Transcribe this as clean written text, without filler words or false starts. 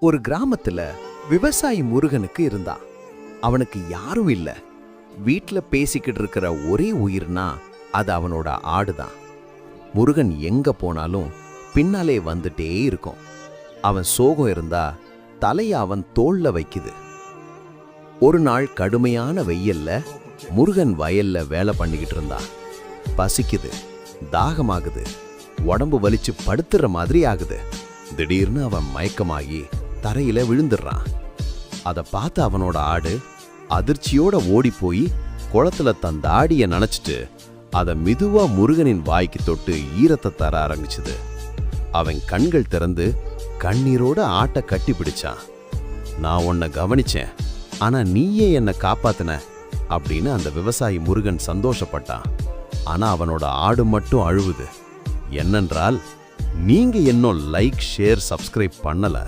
ஒரு கிராமத்துல விவசாயி முருகனுக்கு இருந்தான். அவனுக்கு யாரும் இல்ல. வீட்ல பேசிக்கிட்டு இருக்கிற ஒரே உயிர்னா அது அவனோட ஆடுதான். முருகன் எங்க போனாலும் பின்னாலே வந்துட்டே இருக்கும். அவன் சோகம் இருந்தா தலைய அவன் தோள்ல வைக்குது. ஒரு நாள் கடுமையான வெயில்ல முருகன் வயல்ல வேலை பண்ணிக்கிட்டு இருந்தான். பசிக்குது, தாகமாகுது, உடம்பு வலிச்சு படுத்துற மாதிரி ஆகுது. திடீர்னு அவன் மயக்கமாகி தரையில விழுந்துடுறான். அதை பார்த்து அவனோட ஆடு அதிர்ச்சியோட ஓடி போய் குளத்துல தன் தாடிய நனைச்சிட்டு அதை மெதுவா முருகனின் வாய்க்கு தொட்டு ஈரத்தை தர ஆரம்பிச்சுது. அவன் கண்கள் திறந்து கண்ணீரோட ஆட்டை கட்டி பிடிச்சான். நான் உன்னை கவனிச்சேன், ஆனா நீயே என்னை காப்பாத்தின அப்படின்னு அந்த விவசாயி முருகன் சந்தோஷப்பட்டான். ஆனா அவனோட ஆடு மட்டும் அழுவுது. என்னென்றால், நீங்க இன்னும் லைக், ஷேர், சப்ஸ்கிரைப் பண்ணல.